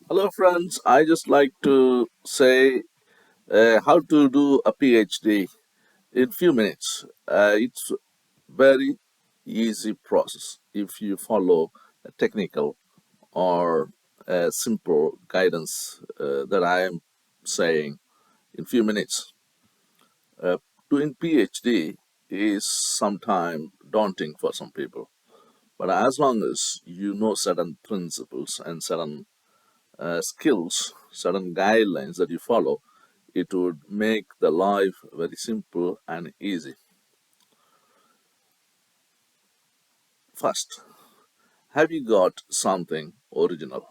Hello, friends. I just like to say how to do a PhD in few minutes. It's very easy process if you follow a technical or a simple guidance that I am saying in few minutes. Uh, Doing PhD is sometimes daunting for some people, but as long as you know certain principles and certain skills, certain guidelines that you follow, it would make the life very simple and easy. First, have you got something original?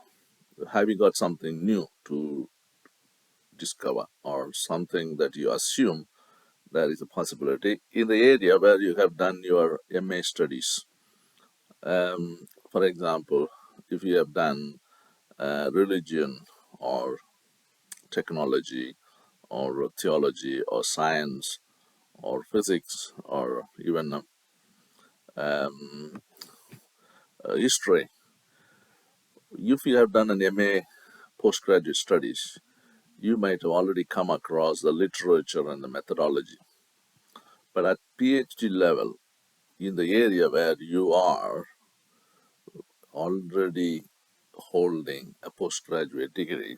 Have you got something new to discover or something that you assume there is a possibility in the area where you have done your MA studies? For example, if you have done religion or technology or theology or science or physics or even history. If you have done an MA postgraduate studies, you might have already come across the literature and the methodology. But at PhD level, in the area where you are already holding a postgraduate degree,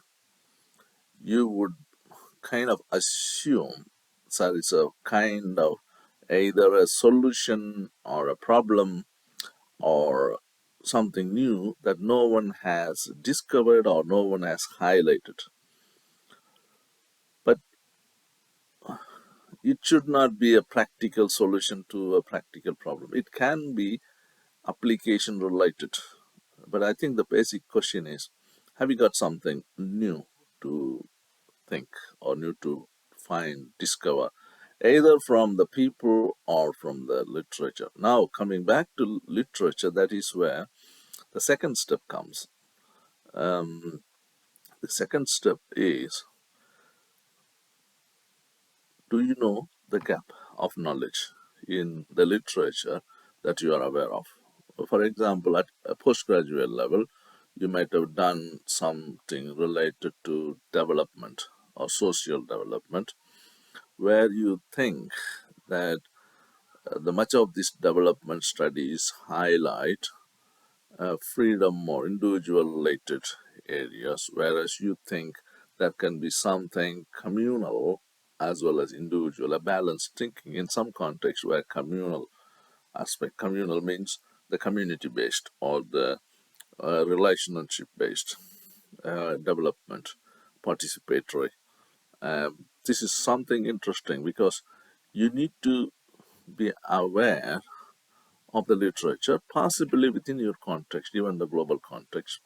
you would kind of assume that it's a kind of either a solution or a problem or something new that no one has discovered or no one has highlighted. But it should not be a practical solution to a practical problem. It can be application related. But I think the basic question is, have you got something new to think or new to find, discover, either from the people or from the literature? Now, coming back to literature, that is where the second step comes. The second step is, do you know the gap of knowledge in the literature that you are aware of? For example, at a postgraduate level, you might have done something related to development or social development, where you think that the much of these development studies highlight freedom or individual related areas, whereas you think there can be something communal as well as individual, a balanced thinking in some contexts where communal means the community based or the relationship based development, participatory. This is something interesting because you need to be aware of the literature, possibly within your context, even the global context,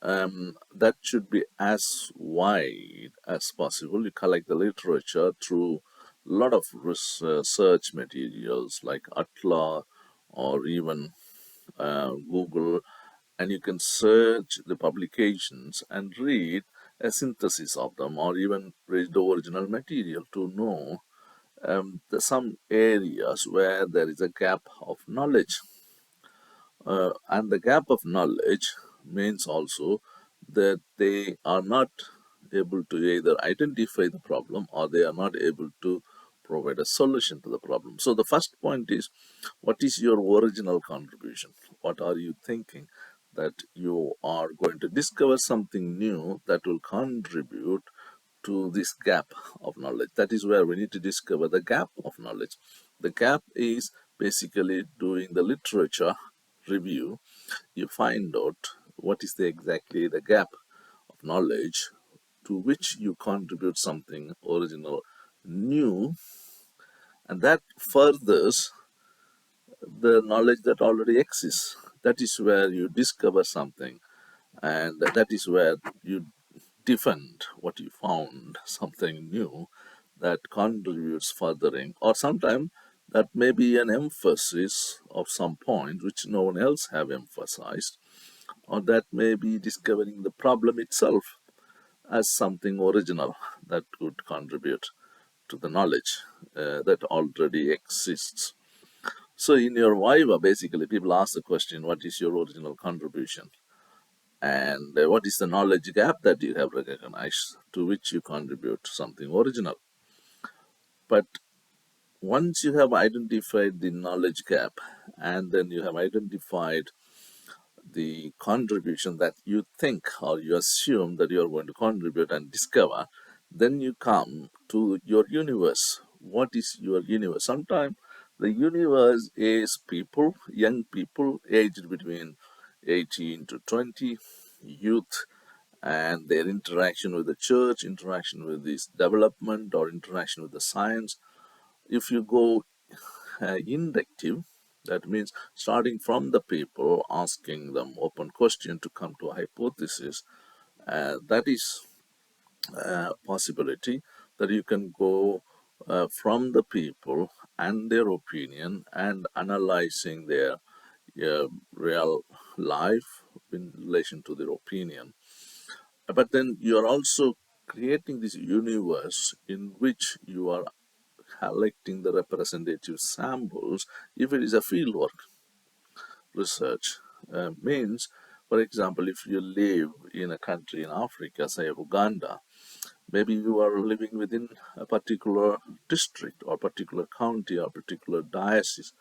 that should be as wide as possible. You collect the literature through a lot of research materials like Atla or even Google, and you can search the publications and read a synthesis of them or even read the original material to know some areas where there is a gap of knowledge. And the gap of knowledge means also that they are not able to either identify the problem or they are not able to provide a solution to the problem. So the first point is, what is your original contribution? What are you thinking that you are going to discover something new that will contribute to this gap of knowledge? That is where we need to discover the gap of knowledge. The gap is basically doing the literature review. You find out what is exactly the gap of knowledge to which you contribute something original, new, and that furthers the knowledge that already exists. That is where you discover something, and that is where you defend what you found, something new that contributes furthering, or sometimes that may be an emphasis of some point which no one else have emphasized, or that may be discovering the problem itself as something original that could contribute to the knowledge that already exists. So in your Viva, basically, people ask the question, what is your original contribution? and what is the knowledge gap that you have recognized to which you contribute something original. But once you have identified the knowledge gap, and then you have identified the contribution that you think or you assume that you are going to contribute and discover, then you come to your universe. What is your universe? Sometimes the universe is people, young people aged between 18 to 20, youth, and their interaction with the church, interaction with this development, or interaction with the science. If you go inductive, that means starting from the people, asking them open question to come to a hypothesis. That is a possibility that you can go from the people and their opinion and analyzing their real life in relation to their opinion. But then you are also creating this universe in which you are collecting the representative samples if it is a fieldwork research. Means, for example, if you live in a country in Africa, say Uganda, maybe you are living within a particular district or particular county or particular diocese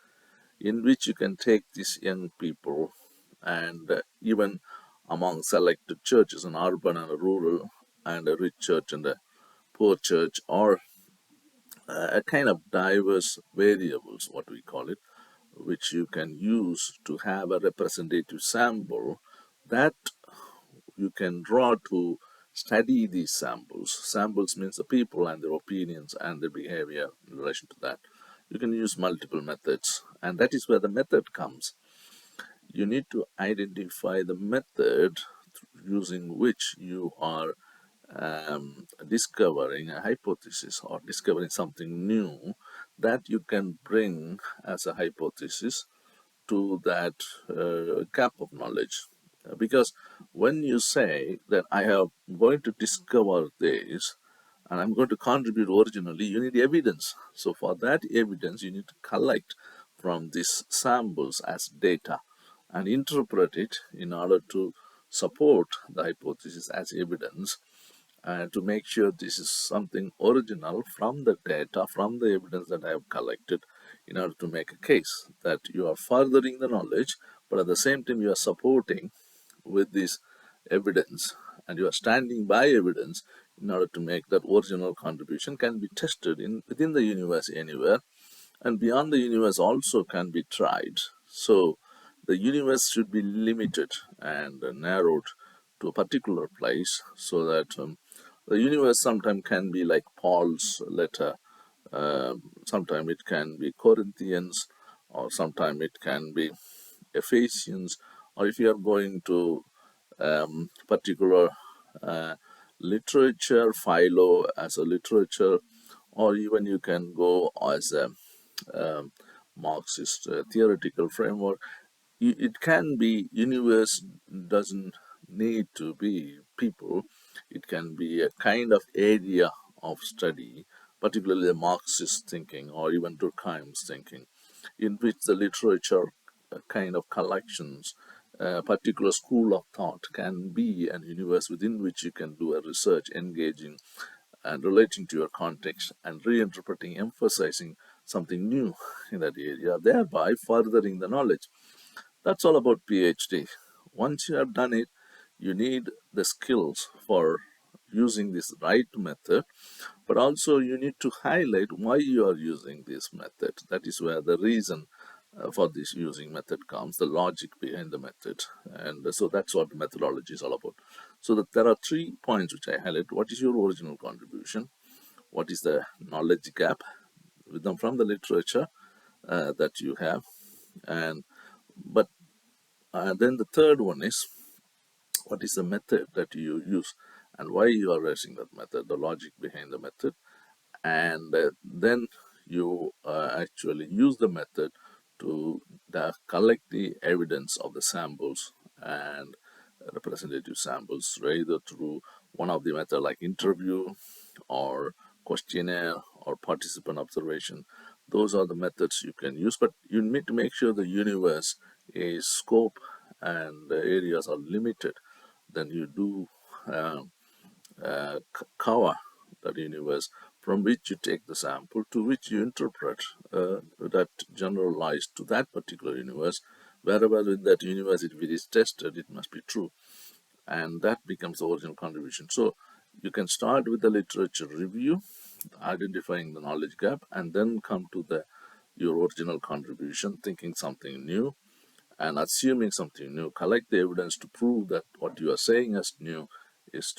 in which you can take these young people and even among selected churches, an urban and a rural, and a rich church and a poor church, or a kind of diverse variables, what we call it, which you can use to have a representative sample that you can draw to study these samples. Samples means the people and their opinions and their behavior in relation to that. You can use multiple methods, and that is where the method comes. You need to identify the method using which you are discovering a hypothesis or discovering something new that you can bring as a hypothesis to that gap of knowledge. Because when you say that I am going to discover this and I'm going to contribute originally, you need evidence. So for that evidence, you need to collect from these samples as data and interpret it in order to support the hypothesis as evidence, and to make sure this is something original from the data, from the evidence that I have collected, in order to make a case that you are furthering the knowledge, but at the same time you are supporting with this evidence and you are standing by evidence in order to make that original contribution can be tested in within the universe anywhere, and beyond the universe also can be tried. So the universe should be limited and narrowed to a particular place, so that the universe sometimes can be like Paul's letter, sometimes it can be Corinthians, or sometimes it can be Ephesians, or if you are going to particular uh, literature, Philo as a literature, or even you can go as a um, Marxist theoretical framework. It can be universe doesn't need to be people. It can be a kind of area of study, particularly the Marxist thinking or even Durkheim's thinking, in which the literature kind of collections, a particular school of thought can be an universe within which you can do a research engaging and relating to your context and reinterpreting, emphasizing something new in that area, thereby furthering the knowledge. That's all about PhD. Once you have done it, you need the skills for using this right method, but also you need to highlight why you are using this method. That is where the reason for this using method comes, the logic behind the method. And so that's what methodology is all about. So that there are 3 points which I highlight. What is your original contribution? What is the knowledge gap with them from the literature that you have? And but then the third one is, what is the method that you use and why you are using that method, the logic behind the method. And then you actually use the method to collect the evidence of the samples and representative samples, either through one of the method like interview or questionnaire or participant observation. Those are the methods you can use, but you need to make sure the universe is scope and the areas are limited, then you do cover that universe from which you take the sample, to which you interpret that generalized to that particular universe. Wherever in that universe if it is tested, it must be true, and that becomes the original contribution. So you can start with the literature review, identifying the knowledge gap, and then come to the your original contribution, thinking something new and assuming something new. Collect the evidence to prove that what you are saying as new is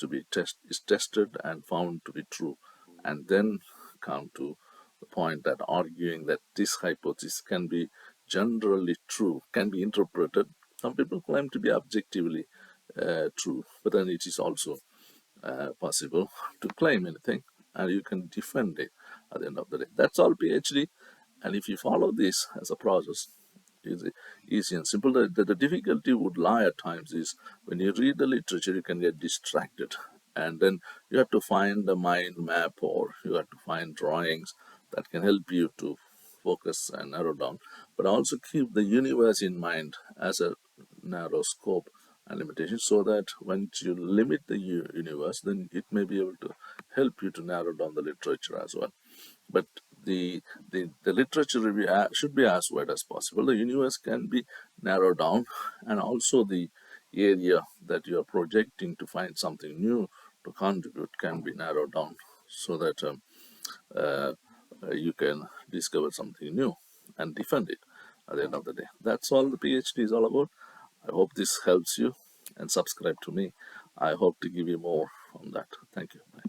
tested and found to be true, and then come to the point that arguing that this hypothesis can be generally true, can be interpreted. Some people claim to be objectively true, but then it is also possible to claim anything, and you can defend it at the end of the day. That's all PhD. And if you follow this as a process, easy, easy and simple. The difficulty would lie at times is when you read the literature, you can get distracted, and then you have to find a mind map, or you have to find drawings that can help you to focus and narrow down, but also keep the universe in mind as a narrow scope and limitation, so that once you limit the universe, then it may be able to help you to narrow down the literature as well. But the literature review should be as wide as possible. The universe can be narrowed down, and also the area that you are projecting to find something new to contribute can be narrowed down, so that uh, you can discover something new and defend it at the end of the day. That's all the PhD is all about. I hope this helps you, and subscribe to me. I hope to give you more on that. Thank you. Bye.